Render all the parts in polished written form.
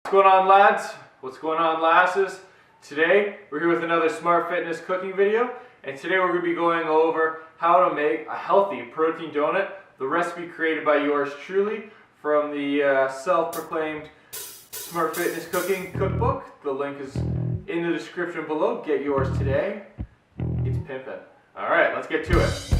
What's going on, lads? What's going on, lasses? Today we're here with another Smart Fitness cooking video, and today we're going to be going over how to make a healthy protein donut. The recipe created by yours truly from the self-proclaimed Smart Fitness Cooking Cookbook. The link is in the description below. Get yours today. It's pimpin'. All right, let's get to it.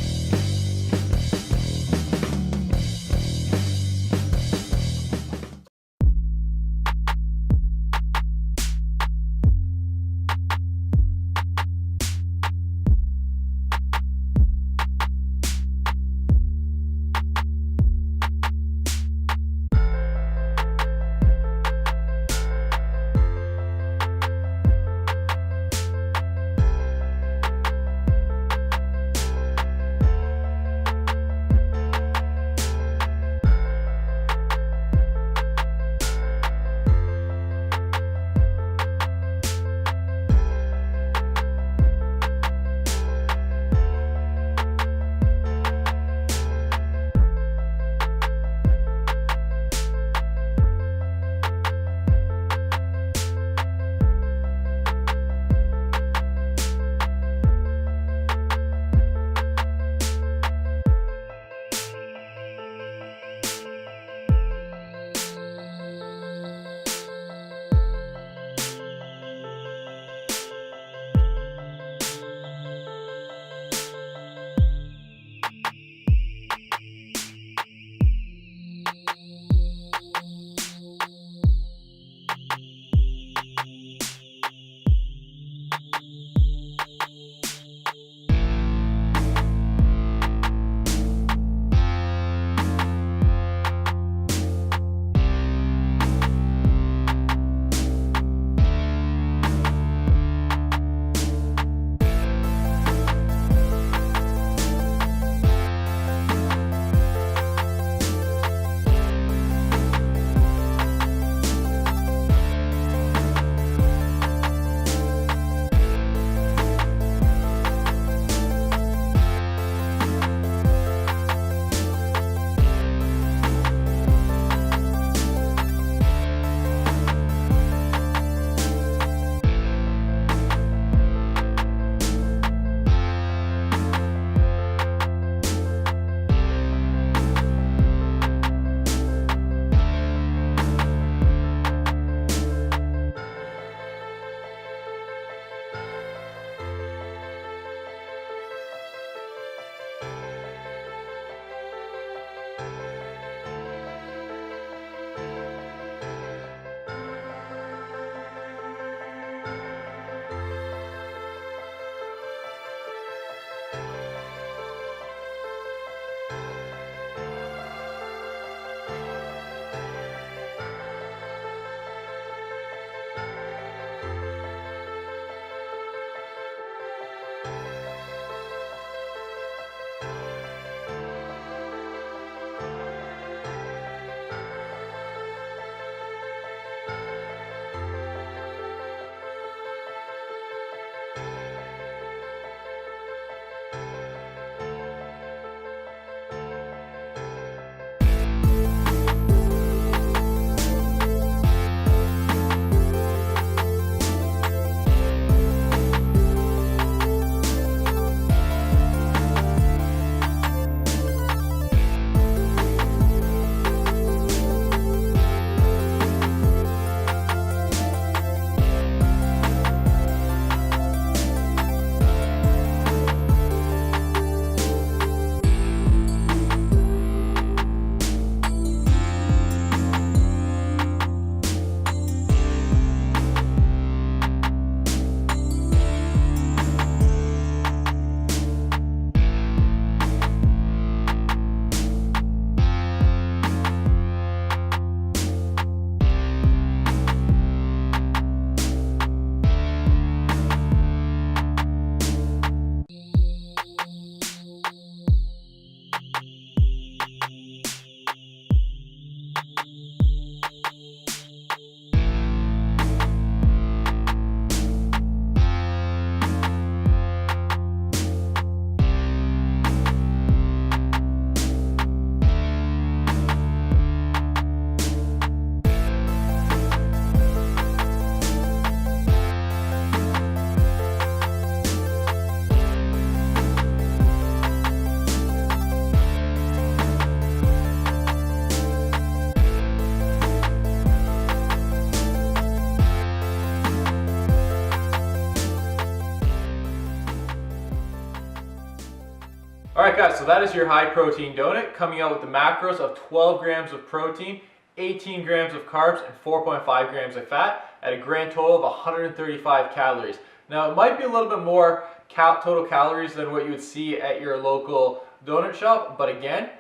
guys, so that is your high protein donut coming out with the macros of 12 grams of protein, 18 grams of carbs, and 4.5 grams of fat at a grand total of 135 calories. Now, it might be a little bit more total calories than what you would see at your local donut shop, but again,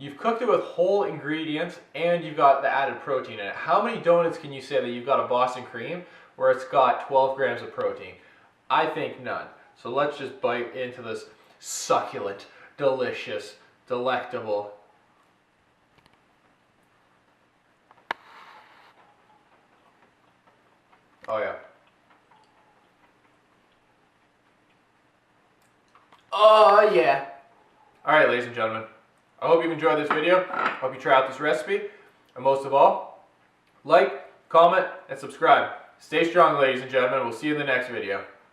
you've cooked it with whole ingredients and you've got the added protein in it. How many donuts can you say that you've got a Boston cream where it's got 12 grams of protein? I think none. So let's just bite into this succulent, delicious, delectable. Oh yeah. Oh yeah. Alright, ladies and gentlemen. I hope you've enjoyed this video. I hope you try out this recipe. And most of all, like, comment, and subscribe. Stay strong, ladies and gentlemen. We'll see you in the next video.